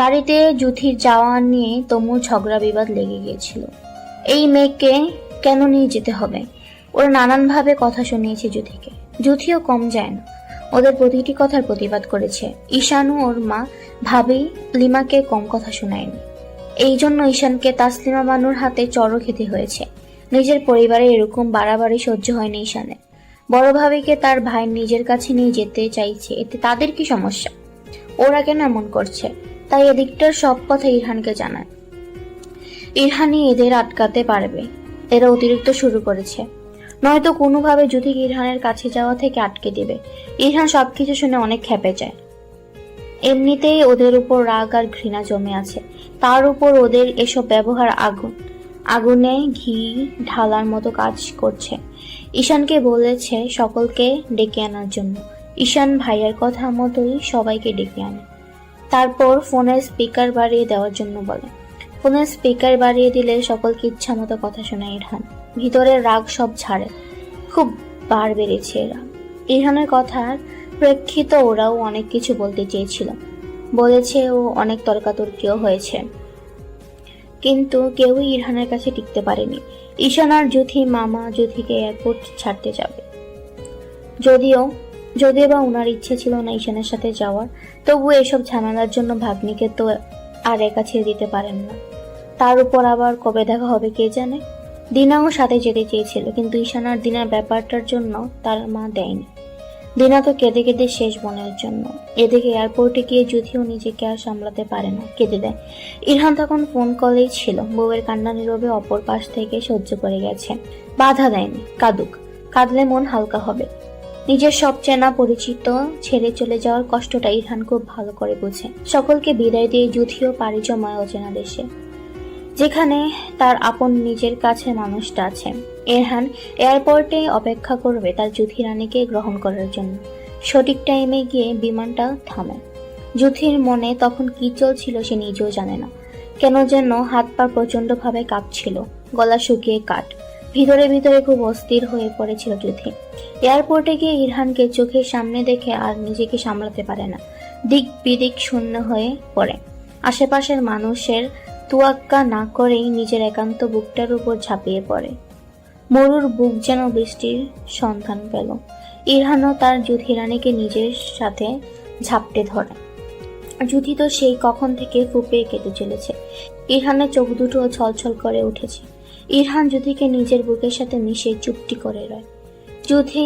বাড়িতে জুথির যাওয়া নিয়ে তুমুল ঝগড়া বিবাদ লেগে গিয়েছিল। এই মেয়েকে কেন নিয়ে যেতে হবে? ওরা নানানভাবে কথা শুনিয়েছে জুথিকে। জুথিও কম যায় না, ওদের প্রতিটি কথার প্রতিবাদ করেছে। ঈশানও ওর মা ভাবি লিমাকে কম কথা শোনায়নি। এই জন্য ঈশানকে তাসলিমা বানুর হাতে চড়ও খেতে হয়েছে। নিজের পরিবারে এরকম বাড়াবাড়ি সহ্য হয়নি ঈশানের। বড় ভাবিকে তার ভাই নিজের কাছে নিয়ে যেতে চাইছে, এতে তাদের কি সমস্যা? ওরা কেন এমন করছে? তাই এদিকটার সব কথা ইরহানকে জানায়। ইরহানই এদের আটকাতে পারবে। এরা অতিরিক্ত শুরু করেছে, নয়তো কোনোভাবে জুথিকে ইরহানের কাছে যাওয়া থেকে আটকে দিবে। ইরহান সবকিছু শুনে অনেক ক্ষেপে যায়। এমনিতেই ওদের উপর রাগ আর ঘৃণা জমে আছে, তার উপর ওদের এসব ব্যবহার আগুনে ঘি ঢালার মতো কাজ করছে। ঈশানকে বলেছে সকলকে ডেকে আনার জন্য। ঈশান ভাইয়ার কথা মতোই সবাইকে ডেকে আনে। তারপর ফোনের স্পিকার বাড়িয়ে দেওয়ার জন্য বলে। ফোনের স্পিকার বাড়িয়ে দিলে সকলকে ইচ্ছা মতো কথা শোনায় ইরহান। ভিতরের রাগ সব ছাড়ে। খুব বার বেড়েছে এরা। ইরহানের কথার প্রেক্ষিত ওরাও অনেক কিছু বলতে চেয়েছিল, বলেছে ও অনেক তর্কাতর্কিও হয়েছে, কিন্তু কেউই ইরহানের কাছে টিকতে পারেনি। ঈশান আর জুথি মামা জুথিকে এয়ারপোর্ট ছাড়তে যাবে। যদিও বা ওনার ইচ্ছে ছিল না ঈশানের সাথে যাওয়ার, তবু এসব ঝামেলার জন্য ভাগ্নিকে তো আর একা ছেড়ে দিতে পারেন না। তার উপর আবার কবে দেখা হবে কে জানে। দিনাও সাথে যেতে চেয়েছিল, কিন্তু ঈশান আর দিনার ব্যাপারটার জন্য তার মা দেয়নি। দিনা তো কেঁদে কেঁদে শেষ বোনের জন্য। এদিকে এয়ারপোর্টে গিয়ে যদিও নিজেকে আর সামলাতে পারে না, কেঁদে দেয়। ইরহান তখন ফোন কলেই ছিল। বউয়ের কান্না নীরবে অপর পাশ থেকে সহ্য করে গেছে, বাধা দেয়নি। কাঁদুক, কাঁদলে মন হালকা হবে। নিজের সব চেনা পরিচিত ছেড়ে চলে যাওয়ার কষ্টটা ইরহান খুব ভালো করে বোঝে। সকলকে বিদায় দিয়ে যুথিও পাড়ি জমায় অচেনা দেশে, যেখানে তার আপন নিজের কাছে মানুষটা আছে। ইরহান এয়ারপোর্টে অপেক্ষা করবে তার যুথি রানীকে গ্রহণ করার জন্য। সঠিক টাইমে গিয়ে বিমানটা থামে। যুথির মনে তখন কি চলছিল সে নিজেও জানে না। কেন যেন হাত পা প্রচন্ডভাবে কাঁপছিল, গলা শুকিয়ে কাঠ। ভিতরে ভিতরে খুব অস্থির হয়ে পড়েছিল যুথি। এয়ারপোর্টে গিয়ে ইরহানকে চোখের সামনে দেখে আর নিজেকে সামলাতে পারে না। দিক বিদিক শূন্য হয়ে পড়ে। আশেপাশের মানুষের তুয়াক্কা না করেই নিজের একান্ত বুকটার উপর ঝাঁপিয়ে পড়ে। মরুর বুক যেন বৃষ্টির সন্ধান পেল। ইরহানও তার যুথি রানীকে নিজের সাথে ঝাপটে ধরে। যুথি তো সেই কখন থেকে ফুপিয়ে কেটে চলেছে। ইরহানের চোখ দুটো ছলছল করে উঠেছে। ইরহান যুথিকে নিজের বুকের সাথে মিশিয়ে চুপটি করে রয়। যুথি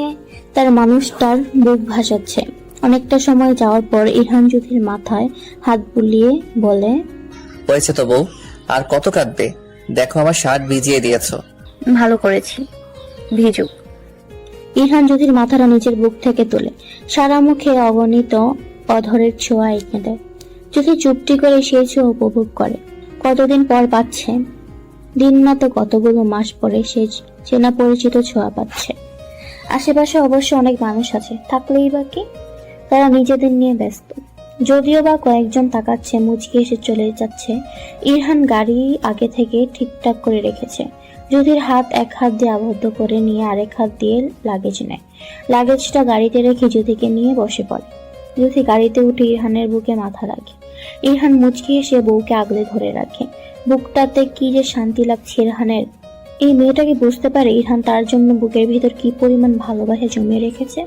তার মানুষটার বুক ভাসাচ্ছে। অনেকটা সময় যাওয়ার পর ইরহান যুথির মাথায় হাত বুলিয়ে বলে, হয়েছে তো বউ, আর কত কাঁদবে? দেখো আমার শার্ট ভিজিয়ে দিয়েছো। ভালো করেছি, ভিজুক। ইরহান যুথির মাথাটা নিজের বুক থেকে তোলে, সারা মুখে অগণিত অধরের ছোঁয়া এঁকে দেয়। যুথি চুপটি করে সেই ছোঁয়া উপভোগ করে। কতদিন পর পাচ্ছে, দিন না তো কতগুলো মাস পরে সে চেনা পরিচিত ছোঁয়া পাচ্ছে। আশেপাশে অবশ্য অনেক মানুষ আছে, থাকলেই বা কি, তারা নিজেদের নিয়ে ব্যস্ত। যদিও বা কয়েকজন তাকাচ্ছে, মুচকি এসে চলে যাচ্ছে। ইরহান গাড়ি আগে থেকে ঠিকঠাক করে রেখেছে। যুথির হাত এক হাত দিয়ে আবদ্ধ করে নিয়ে আরেক হাত দিয়ে লাগেজ নেয়। লাগেজটা গাড়িতে রেখে যুথিকে নিয়ে বসে পড়ে। যুথি গাড়িতে উঠে ইরহানের বুকে মাথা রাখে। ইরহান মুচকি এসে বউকে আগলে ধরে রাখে। বুকটাতে কি যে শান্তি লাগছে ইরহানের। এই মেয়েটাকে বুঝতে পারে ইরহান তার জন্য বুকের ভিতর কি পরিমাণ ভালোবাসা জমিয়ে রেখেছে।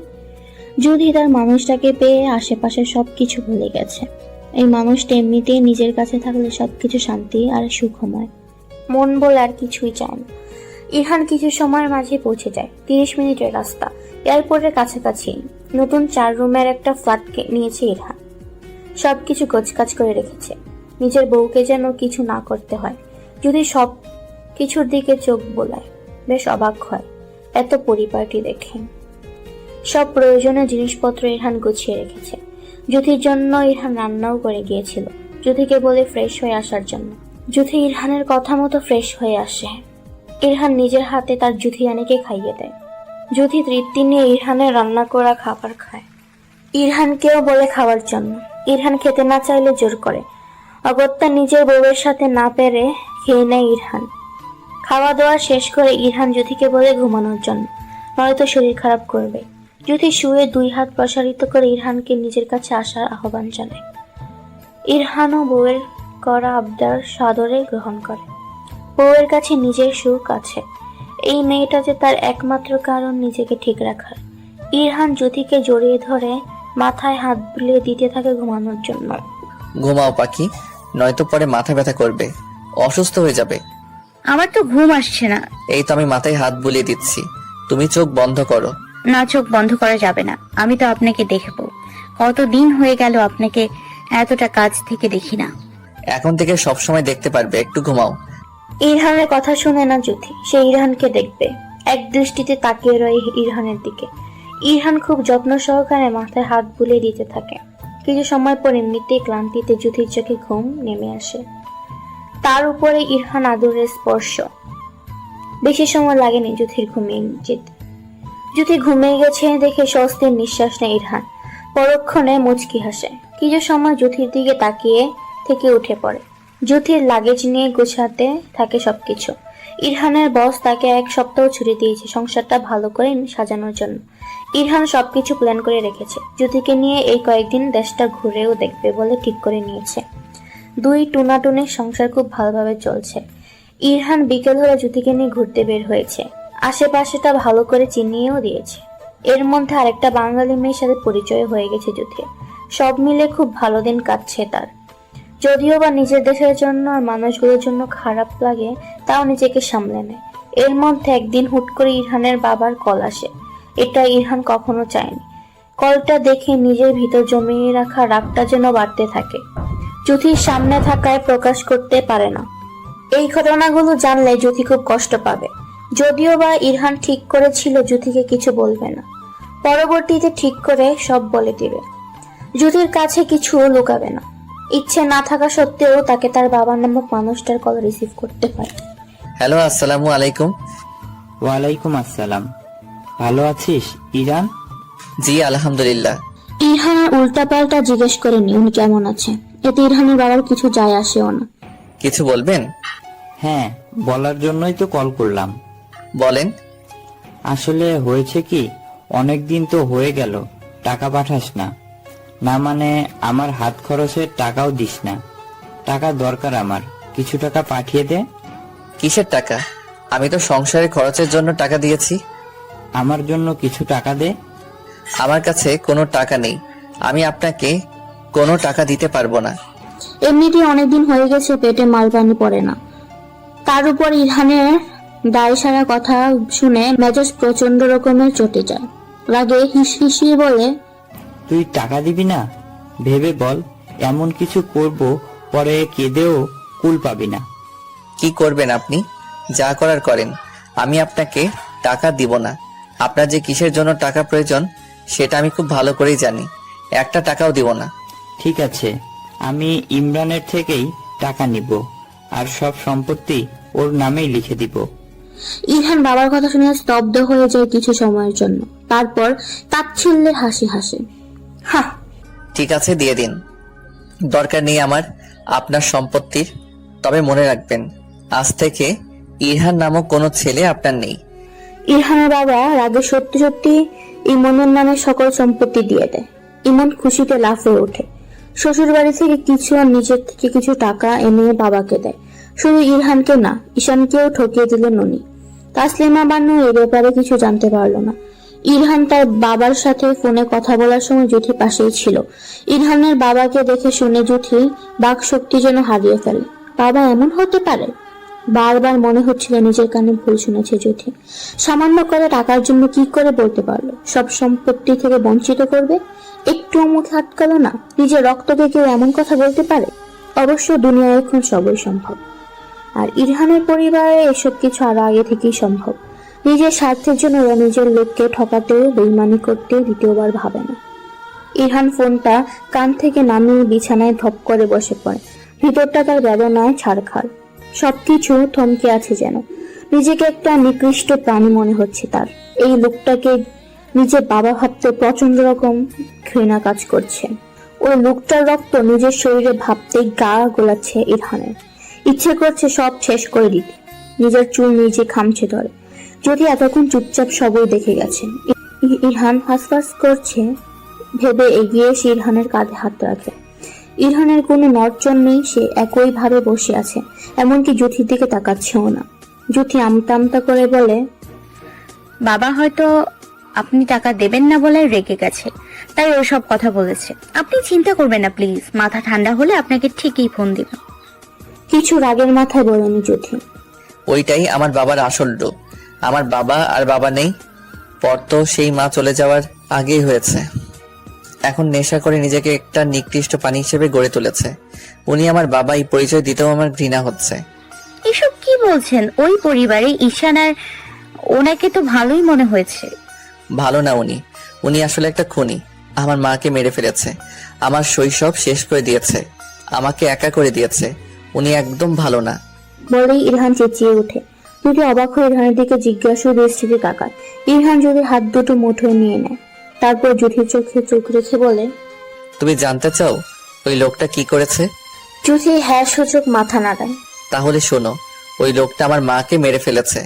যদি তার মানুষটাকে পেয়ে আশেপাশে সবকিছু ভুলে গেছে। এই মানুষটা এমনিতেই নিজের কাছে থাকলে সবকিছু শান্তি আর সুখময়, মন বলে আর কিছুই চায় না। ইরহান কিছু সময়ের মাঝে পৌঁছে যায়। 30 মিনিটের রাস্তা। এয়ারপোর্টের কাছাকাছি নতুন 4 রুমের একটা ফ্ল্যাট নিয়েছে ইরহান। সবকিছু গোছকাজ করে রেখেছে, নিজের বউকে যেন কিছু না করতে হয়। যদি সব কিছুর দিকে চোখ বোলায়, বেশ অবাক হয় এত পরিপাটি দেখে। সব প্রয়োজনীয় জিনিসপত্র ইরহান গুছিয়ে রেখেছে। যুথির জন্য ইরহান রান্নাও করে গিয়েছিল, যুথিকে বলে ফ্রেশ হয়ে আসার জন্য। যুথি ইরহানের কথা মতো ফ্রেশ হয়ে আসে। ইরহান নিজের হাতে তার যুথি রানীকে খাইয়ে দেয়। যুথি তৃপ্তি নিয়ে ইরহানের রান্না করা খাবার খায়। ইরহানকেও বলে খাওয়ার জন্য। ইরহান খেতে না চাইলে জোর করে। অগত্যা নিজের বউয়ের সাথে না পেরে খেয়ে নেয় ইরহান। খাওয়া দাওয়া শেষ করে ইরহান যুথিকে বলে ঘুমানোর জন্য, নয়তো শরীর খারাপ করবে। জ্যোতি শুয়ে 2 হাত প্রসারিত করে ইরহানকে নিজের কাছে আসার আহ্বান জানায়। ইরহানও বউয়ের করা আবদার সাদরে গ্রহণ করে। বউয়ের কাছে নিজের সুখ আছে। এই মেয়েটা যে তার একমাত্র কারণ নিজেকে ঠিক রাখার। ইরহান জ্যোতিকে জড়িয়ে ধরে মাথায় হাত বুলিয়ে দিতে থাকে ঘুমানোর জন্য। ঘুমাও পাখি, নয়তো পরে মাথা ব্যথা করবে, অসুস্থ হয়ে যাবে। আমার তো ঘুম আসছে না। এই তো আমি মাথায় হাত বুলিয়ে দিচ্ছি, তুমি চোখ বন্ধ করো। না, চোখ বন্ধ করা যাবে না। আমি তো আপনাকে দেখবো। কতদিন হয়ে গেল আপনাকে এতটা কাজ থেকে দেখি না। এখন থেকে সব সময় দেখতে পারবে, একটু ঘুমাও। ইরহানের কথা শুনে না জ্যোতি, সে ইরহানকে দেখবে। এক দৃষ্টিতে তাকিয়ে রয় ইরহানের দিকে। ইরহান খুব যত্ন সহকারে মাথায় হাত বুলিয়ে দিতে থাকে। কিছু সময় পর এমনিতেই ক্লান্তিতে জ্যোতির চোখে ঘুম নেমে আসে। তার উপরে ইরহান আদরের স্পর্শ। বেশি সময় লাগেনি জ্যোতির ঘুমিয়ে যেতে। জ্যোতি ঘুমিয়ে গেছে দেখে স্বস্তির নিঃশ্বাস নেয় ইরহান। পরক্ষণে মুচকি হাসে। কিছু সময় জ্যোতির দিকে তাকিয়ে থেকে উঠে পড়ে। জ্যোতির লাগেজ নিয়ে গোছাতে থাকে সবকিছু। ইরহানের বস তাকে 1 সপ্তাহ ছুটি দিয়েছে সংসারটা ভালো করে সাজানোর জন্য। ইরহান সবকিছু প্ল্যান করে রেখেছে। জ্যোতিকে নিয়ে এই কয়েকদিন দেশটা ঘুরেও দেখবে বলে ঠিক করে নিয়েছে। 2 টুনাটুনের সংসার খুব ভালোভাবে চলছে। ইরহান বিকেল হলে জ্যোতিকে নিয়ে ঘুরতে বের হয়েছে। আশেপাশেটা ভালো করে চিনিয়েও দিয়েছে। এর মধ্যে আরেকটা বাঙালি মেয়ের সাথে পরিচয় হয়ে গেছে জ্যোতির। সব মিলে খুব ভালো দিন কাটছে তার। যদিও বা নিজের দেশের জন্য আর মানুষগুলোর জন্য খারাপ লাগে, তাও নিজেকে সামলে নেয়। এর মধ্যে একদিন হুট করে ইরহানের বাবার কল আসে। এটা ইরহান কখনো চায়নি। কলটা দেখে নিজের ভিতর জমিয়ে রাখা রাগটা যেন বাড়তে থাকে। জ্যোতির সামনে থাকায় প্রকাশ করতে পারে না। এই ঘটনাগুলো জানলে জ্যোতি খুব কষ্ট পাবে। যদিও বা ইরহান ঠিক করেছিল জ্যোতিকে কিছু বলবে না, পরবর্তীতে ঠিক করে সব বলে দিবে। জ্যোতির কাছে কিছু লুকাবে না। ইচ্ছে না থাকা সত্ত্বেও তাকে তার বাবার নামক মানুষটার কল রিসিভ করতে পারে। হ্যালো, আসসালামু আলাইকুম। ওয়ালাইকুম আসসালাম। ভালো আছিস ইরান? জি আলহামদুলিল্লাহ। ইরহান উল্টাপাল্টা জিজ্ঞেস করেনি উনি কেমন আছে। এতে ইরহানের বাবার কিছু যায় আসেও না। কিছু বলবেন? হ্যাঁ, বলার জন্যই তো কল করলাম। বলেন। আসলে হয়েছে কি, অনেক দিন তো হয়ে গেল টাকা পাঠাস না। না মানে আমার হাত খরচের টাকাও দিস না। টাকা দরকার আমার, কিছু টাকা পাঠিয়ে দে। কিসের টাকা? আমি তো সংসারের খরচের জন্য টাকা দিয়েছি। আমার জন্য কিছু টাকা দে। আমার কাছে কোনো টাকা নেই, আমি আপনাকে কোনো টাকা দিতে পারবো না। এমনিতেই অনেকদিন হয়ে গেছে পেটে মালপানি পড়ে না। তার উপর ইরহানের দায় সারা কথা শুনে মেজাজ প্রচন্ড রকমের চটে যায়। রাগে হিসিয়ে বলে, তুই টাকা দিবি না? ভেবে বল, এমন কিছু করব পরে কেঁদেও কুল পাবি না। কি করবেন আপনি? যা করার করেন, আমি আপনাকে টাকা দিব না। আপনার যে কিসের জন্য টাকা প্রয়োজন সেটা আমি খুব ভালো করেই জানি। একটা টাকাও দিব না। ঠিক আছে, আমি ইমরানের থেকেই টাকা নিব আর সব সম্পত্তি ওর নামেই লিখে দিব। ইরহান বাবার কথা শুনে স্তব্ধ হয়ে যায় কিছু সময়ের জন্য। তারপর তাচ্ছিল্যের হাসি হাসে। হা, ঠিক আছে, দিয়ে দিন। দরকার নেই আমার আপনার সম্পত্তির। তবে মনে রাখবেন, আজ থেকে ইরহান নামক কোনো ছেলে আপনার নেই। ইরহানের বাবা রাগে সত্যি সত্যি ইমনের নামে সকল সম্পত্তি দিয়ে দেয়। ইমন খুশিতে লাফিয়ে ওঠে। শ্বশুর বাড়ি থেকে কিছু আর নিজের থেকে কিছু টাকা এনে বাবাকে দেয়। শুধু ইরহানকে না, ঈশানকেও ঠকিয়ে দিলেন উনি। তাসলিমা বানু এ ব্যাপারে কিছু জানতে পারল না। ইরহান তার বাবার সাথে ফোনে কথা বলার সময় জ্যোতি পাশেই ছিল। ইরহানের বাবাকে দেখে শুনে জ্যোতি বাক শক্তি যেন হারিয়ে ফেলে। বাবা এমন হতে পারে? বারবার মনে হচ্ছিল নিজের কানে ভুল শুনেছে জ্যোতি। সামান্য করে টাকার জন্য কি করে বলতে পারলো সব সম্পত্তি থেকে বঞ্চিত করবে? একটু মুখে আটকালো না। নিজের রক্তকে কেউ এমন কথা বলতে পারে? অবশ্য দুনিয়ায় এখন সবই সম্ভব। আর ইরহানের পরিবারে এসব কিছু আরো আগে থেকেই সম্ভব। নিজের স্বার্থের জন্য ওরা নিজের লোককে ঠকাতে বেইমানি করতে দ্বিতীয়বার ভাবে না। ইরহান ফোনটা কান থেকে নামিয়ে বিছানায় ধপ করে বসে পড়ে। ভিতরটা তার বেদনায় ছাড়খাড়। সবকিছু থমকে আছে যেন। নিজেকে একটা নিকৃষ্ট প্রাণী মনে হচ্ছে তার। এই লোকটাকে নিজের বাবা ভাবতে প্রচন্ড রকম ঘৃণা কাজ করছে। ওই লোকটার রক্ত নিজের শরীরে ভাবতেই গা গোলাচ্ছে ইরহানের। ইচ্ছে করছে সব শেষ করে দিতে। নিজের চুল নিজে খামছে ধরে। যদি এতক্ষণ চুপচাপ সবই দেখে গেছে। ইরহান হাসফাস করছে ভেবে এগিয়ে এসে ইরহানের কাঁধে হাত রাখে। ইরহানের কোনো নড়চড় নেই, সে একইভাবে বসে আছে, এমনকি জুথির দিকে তাকাচ্ছেও না। জুথি আমতা আমতা করে বলে, বাবা হয়তো আপনি টাকা দেবেন না বলে রেগে গেছে, তাই ওসব কথা বলেছে। আপনি চিন্তা করবেন না প্লিজ, মাথা ঠান্ডা হলে আপনাকে ঠিকই ফোন দিব। কিছু রাগের মাথায় বলেনি জুথি। ওইটাই আমার বাবার আসল রূপ। আমার বাবা আর বাবা নেই, পর তো সেই মা চলে যাওয়ার আগেই হয়েছে। এখন নেশা করে নিজেকে একটা নিকৃষ্ট পানি হিসেবে গড়ে তুলেছে। উনি আমার বাবা, এই পরিচয় দিতেও আমার ঘৃণা হচ্ছে। এসব কি বলছেন? ওই পরিবারে ঈশান আর ওনাকে তো ভালোই মনে হয়েছে। ভালো না উনি, উনি আসলে একটা খুনি। আমার মাকে মেরে ফেলেছে, আমার শৈশব শেষ করে দিয়েছে, আমাকে একা করে দিয়েছে। উনি একদম ভালো না। বলেই ইরহান চেঁচিয়ে ওঠে। জুথি অবাক হয়ে ইরহানের দিকে জিজ্ঞাসু দৃষ্টিতে তাকায়। ইরহান জুথির হাত দুটো মুঠোয় নিয়ে নেয়, তারপর জুথির চোখে চোখ রেখে বলে, তুমি জানতে চাও ওই লোকটা কি করেছে? জুথি হ্যাঁ সূচক মাথা নাড়ায়। তাহলে শোনো, ওই লোকটা আমার মাকে মেরে ফেলেছে।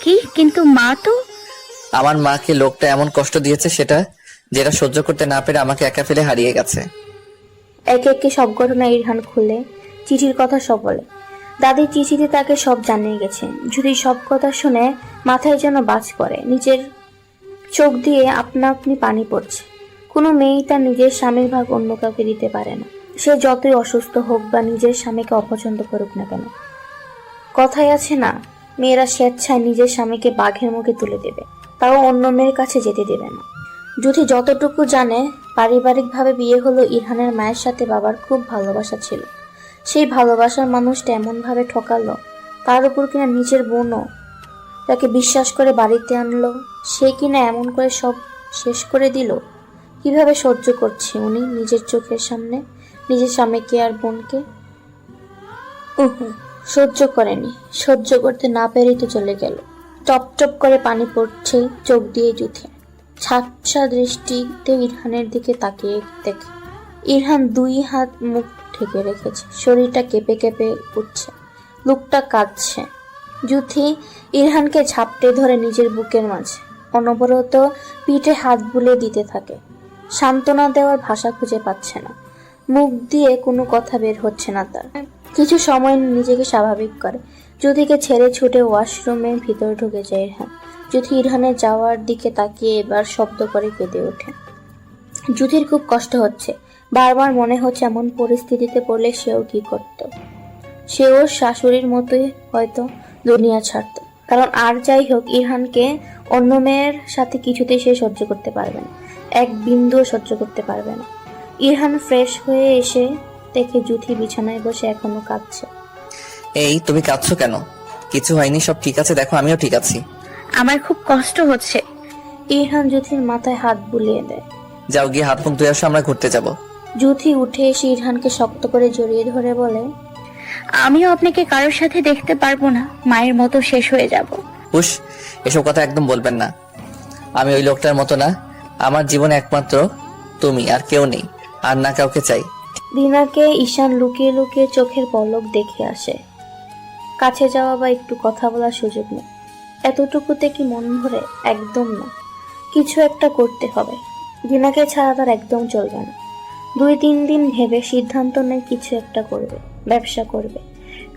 কি? কিন্তু মা তো। আমার মাকে লোকটা এমন কষ্ট দিয়েছে যেটা সহ্য করতে না পেরে আমাকে একা ফেলে হারিয়ে গেছে। একে একে সব ঘটনা ইরহান খুলে চিঠির কথা সব বলে। দাদির চিঠিতে তাকে সব জানিয়ে গেছে। যদি সব কথা শুনে মাথায় যেন বাজ পড়ে, নিজের চোখ দিয়ে আপনা আপনি পানি পড়ছে। কোনো মেয়েই তার নিজের স্বামীর ভাগ অন্য কাউকে দিতে পারে না, সে যতই অসুস্থ হোক বা নিজের স্বামীকে অপছন্দ করুক না কেন। কথায় আছে না, মেয়েরা স্বেচ্ছায় নিজের স্বামীকে বাঘের মুখে তুলে দেবে, তাও অন্য মেয়ের কাছে যেতে দেবে না। যদি যতটুকু জানে, পারিবারিকভাবে বিয়ে হলো ইরহানের মায়ের সাথে বাবার খুব ভালোবাসা ছিল। সেই ভালোবাসার মানুষটা এমনভাবে ঠকালো, তার উপর কিনা নিজের বোনও তাকে বিশ্বাস করে বাড়িতে আনলো, সে কিনা এমন করে সব শেষ করে দিল। কিভাবে সহ্য করছে উনি নিজের চোখের সামনে নিজের স্বামীকে আর বোনকে? সহ্য করেনি, সহ্য করতে না পেরেই তো চলে গেল। টপ টপ করে পানি পড়ছে চোখ দিয়ে জুথে। ঝাপসা দৃষ্টিতে ইরহানের দিকে তাকিয়ে দেখে। ইরহান দুই হাত মুখ ঢেকে রেখেছে, শরীরটা কেঁপে কেঁপে উঠছে, লোকটা কাঁদছে। জুথি ইরহানকে ঝাপটে ধরে নিজের বুকের মাঝে অনবরত পিঠে হাত বুলিয়ে দিতে থাকে। সান্ত্বনা দেওয়ার ভাষা খুঁজে পাচ্ছে না, মুখ দিয়ে কোনো কথা বের হচ্ছে না তার। কিছু সময় নিজেকে স্বাভাবিক করে, জুথিকে ছেড়ে ছুটে ওয়াশরুমের ভিতর ঢুকে যায় ইরহান। জুথি ইরহানের যাওয়ার দিকে তাকিয়ে এবার শব্দ করে কেঁদে ওঠে। জুথির খুব কষ্ট হচ্ছে, বারবার মনে হচ্ছে এমন পরিস্থিতিতে পড়লে সেও কি করত। সেও শাশুড়ির মতোই হয়তো দুনিয়া ছাড়ত। কারণ আর যাই হোক, ইরহানকে অন্য মেয়ের সাথে কিছুতেই সে সহ্য করতে পারবে না, এক বিন্দুও সহ্য করতে পারবে না। ইরহান ফ্রেশ হয়ে এসে দেখে জুথি বিছানায় বসে এখনো কাঁদছে। এই তুমি কাঁদছো কেন? কিছু হয়নি, সব ঠিক আছে, দেখো আমিও ঠিক আছি। আমার খুব কষ্ট হচ্ছে। ইরহান জুথির মাথায় হাত বুলিয়ে দেয়। যাও গিয়ে হাত মুখ ধুয়ে আসো, আমরা ঘুরতে যাব। জুথি উঠে এসে ইরহানকে শক্ত করে জড়িয়ে ধরে বলে, আমিও আপনাকে কারোর সাথে দেখতে পারবো না, মায়ের মতো শেষ হয়ে যাব। হুশ, এসব কথা একদম বলবেন না। আমি ওই লোকটার মতো না, আমার জীবনে একমাত্র তুমি, আর কেউ নেই, আর না কাউকে চাই। রিনাকে ঈশান লুকিয়ে লুকিয়ে চোখের পলক দেখে আসে। কাছে যাওয়া বা একটু কথা বলার সুযোগ নেই। এতটুকুতে কি মন ভরে? একদম না, কিছু একটা করতে হবে। রিনাকে ছাড়া তার একদম চলবে না। 2-3 দিন ভেবে সিদ্ধান্ত নেয় কিছু একটা করবে, ব্যবসা করবে।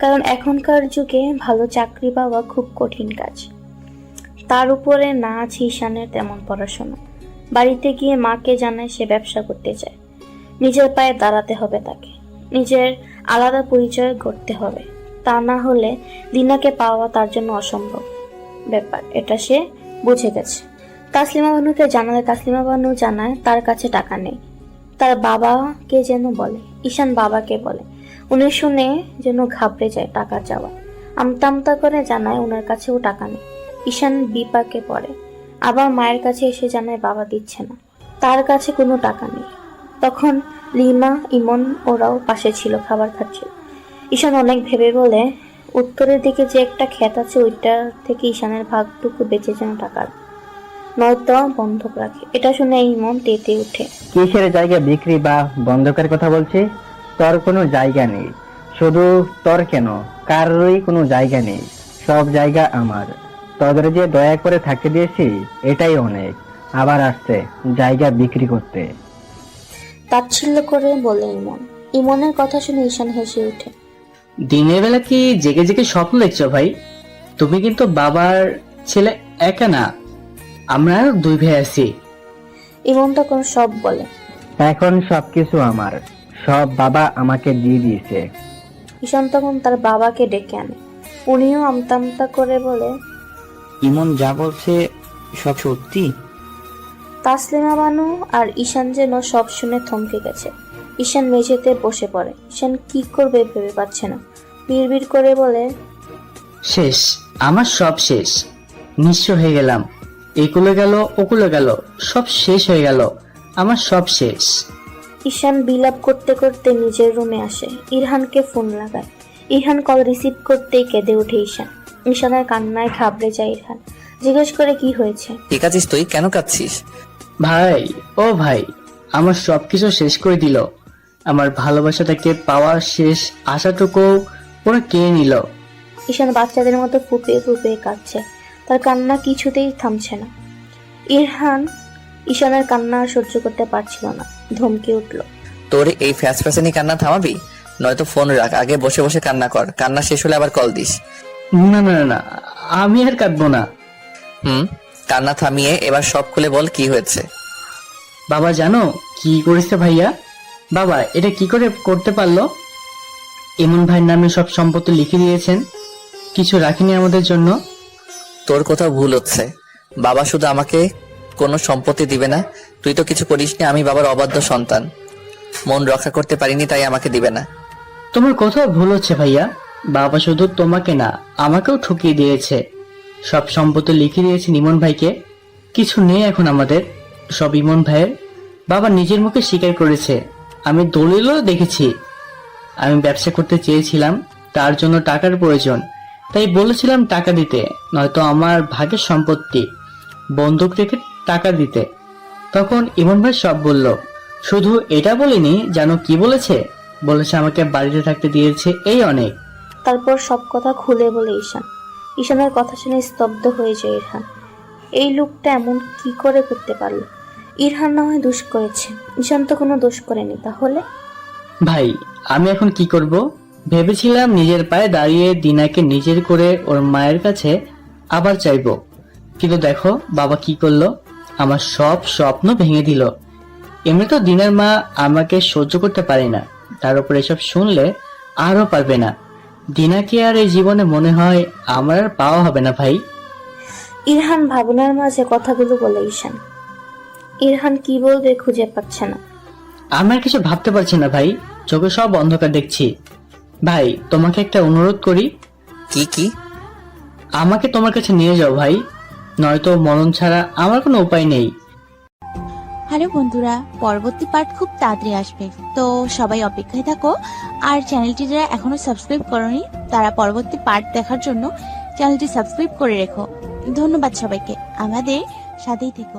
কারণ এখনকার যুগে ভালো চাকরি পাওয়া খুব কঠিন কাজ। তার উপরে না আছে ঈশানের তেমন পড়াশোনা। বাড়িতে গিয়ে মাকে জানায় সে ব্যবসা করতে চায়। নিজের পায়ে দাঁড়াতে হবে তাকে, নিজের আলাদা পরিচয় গড়তে হবে। তা না হলে দিনাকে পাওয়া তার জন্য অসম্ভব ব্যাপার, এটা সে বুঝে গেছে। তাসলিমা বানুকে জানালে তাসলিমা বানু জানায় তার কাছে টাকা নেই। তার বাবাকে যেন বলে, ঈশান বাবাকে বলে। উনি শুনে যেন ঘাবড়ে যায় টাকা চাওয়া। আমতা আমতা করে জানায় ওনার কাছেও টাকা নেই। ঈশান বিপাকে পড়ে, আবার মায়ের কাছে এসে জানায় বাবা দিচ্ছে না, তার কাছে কোনো টাকা নেই। তখন লিমা, ইমন ওরাও পাশে ছিল, খাবার খাচ্ছিল। ঈশান অনেক ভেবে বলে, উত্তরের দিকে যে একটা ক্ষেত আছে ওইটা থেকে ঈশানের ভাগটুকু বেঁচে যেন টাকার, নয়তো বন্ধক রাখে। এটা শুনে ইমন তেতে উঠে। কিসের জায়গা বিক্রি বা বন্ধকের কথা বলছি? তোর কোনো জায়গা নেই। শুধু তোর কেন, কারোরই কোনো জায়গা নেই, সব জায়গা আমার। তোদের যে দয়া করে থাকতে দিয়েছি এটাই অনেক। আবার আসছে জায়গা বিক্রি করতে। তাচ্ছিল্য করে বলে ইমন। ইমনের কথা শুনে ঈশান হেসে ওঠে। দিনের বেলা কি জেগে জেগে স্বপ্ন দেখছো ভাই? তুমি কিন্তু বাবার ছেলে একা না, আমরা আরো 2 ভাই আছি। ইমন তখন সব বলে। এখন সবকিছু আমার, সব বাবা আমাকে দিয়ে দিয়েছে। ঈশান তখন তার বাবাকে ডেকে আনে। উনিও আমতা আমতা করে বলে। ইমন যা বলছে সব সত্যি? তাসলিমা বানু আর ঈশান যেন সব শুনে থমকে গেছে। ঈশান মেঝেতে বসে পড়ে। ঈশান কি করবে ভেবে পাচ্ছে না। বিড়বিড় করে বলে, শেষ, আমার সব শেষ, নিঃস্ব হয়ে গেলাম। একুলে গেল ওকুলে গেল, সব শেষ হয়ে গেল, আমার সব শেষ। ঈশান বিলাপ করতে করতে নিজের রুমে আসে। ইরহানকে ফোন লাগায়। ইরহান কল রিসিভ করতেই কেঁদে ওঠে ঈশান। ঈশানের কান্নায় ঘাবড়ে যায় ইরহান। জিজ্ঞেস করে কি হয়েছে। ঠিক আছিস তুই? কেন কাঁদছিস? ভাই, ও ভাই, আমার সবকিছু শেষ করে দিল। আমার ভালোবাসাটাকে পাওয়ার শেষ আশাটুকু ওরা কে নিল। ঈশান বাচ্চাদের মতো ফুপিয়ে ফুপিয়ে কাঁদছে। তার কান্না কিছুতেই থামছে না। ইরহান ঈশানের কান্না আর সহ্য করতে পারছিল না। ধমকে উঠল। তোর এই ফ্যাস ফ্যাসানি কান্না থামাবি? নয়তো ফোন রাখ, আগে বসে বসে কান্না কর। কান্না শেষ হলে আবার কল দিস। না না না, আমি আর কাঁদবো না। কান্না থামিয়ে এবার সব খুলে বল, কি হয়েছে? বাবা জানো কি করেছে ভাইয়া? বাবা এটা কি করে করতে পারলো? ইমন ভাইয়ের নামে সব সম্পত্তি লিখে দিয়েছেন, কিছু রাখিনি আমাদের জন্য। তোর কোথাও ভুল হচ্ছে। বাবা শুধু আমাকে কোনো সম্পত্তি দিবে না। তুই তো কিছু করিসনি, আমি বাবার অবাধ্য সন্তান। মন রক্ষা করতে পারিনি, তাই আমাকে দিবে না। তোমার কোথাও ভুল হচ্ছে ভাইয়া। বাবা শুধু তোমাকে না, আমাকেও ঠকিয়ে দিয়েছে। সব সম্পত্তি লিখে দিয়েছে ইমন ভাইকে। কিছু নেই এখন আমাদের, সব ইমন ভাইয়ের। বাবা নিজের মুখে স্বীকার করেছে, আমি দলিলও দেখেছি। আমি ব্যবসা করতে চেয়েছিলাম, তার জন্য টাকার প্রয়োজন, তাই বলেছিলাম টাকা দিতে, নয়তো আমার ভাগের সম্পত্তি বন্দুক রেখে টাকা দিতে। তখন ইমন ভাই সব বলল। শুধু এটা বলিনি, জানো কি বলেছে? বলেছে আমাকে বাড়িতে থাকতে দিয়েছে, এই অনেক। তারপর সব কথা খুলে বলে ঈশান। ঈশানের কথা শুনে স্তব্ধ হয়ে যায় ইরহান। এই লোকটা এমন কি করে করতে পারলো? ইরহান না হয় দোষ করেছে, ঈশান তো কোনো দোষ করেনি। তাহলে ভাই আমি এখন কি করব? ভেবেছিলাম নিজের পায়ে দাঁড়িয়ে দিনাকে নিজের করে ওর মায়ের কাছে আবার চাইবো, কিন্তু দেখো বাবা কি করলো, আমার সব স্বপ্ন ভেঙে দিল। এমনি তো দিনার মা আমাকে সহ্য করতে পারে না, তার উপর এসব শুনলে আরো পারবে না। দিনাকে আর এই জীবনে মনে হয় আমার আর পাওয়া হবে না ভাই। ইরহান ভাবনার মাঝে কথাগুলো বলে ঈশান। ইরহান কি বলবে খুঁজে পাচ্ছে না। আমার কিছু ভাবতে পারছি না ভাই, চোখে সব অন্ধকার দেখছি। ভাই তোমাকে একটা অনুরোধ করি। কি কি? আমাকে তোমার কাছে নিয়ে যাও ভাই, নয়তো মরণ ছাড়া আমার কোনো উপায় নেই। হ্যালো বন্ধুরা, পরবর্তী পার্ট খুব তাড়াতাড়ি আসবে, তো সবাই অপেক্ষায় থাকো। আর চ্যানেলটি যারা এখনো সাবস্ক্রাইব করনি তারা পরবর্তী পার্ট দেখার জন্য চ্যানেলটি সাবস্ক্রাইব করে রেখো। ধন্যবাদ সবাইকে, আমাদের সাথেই থেকো।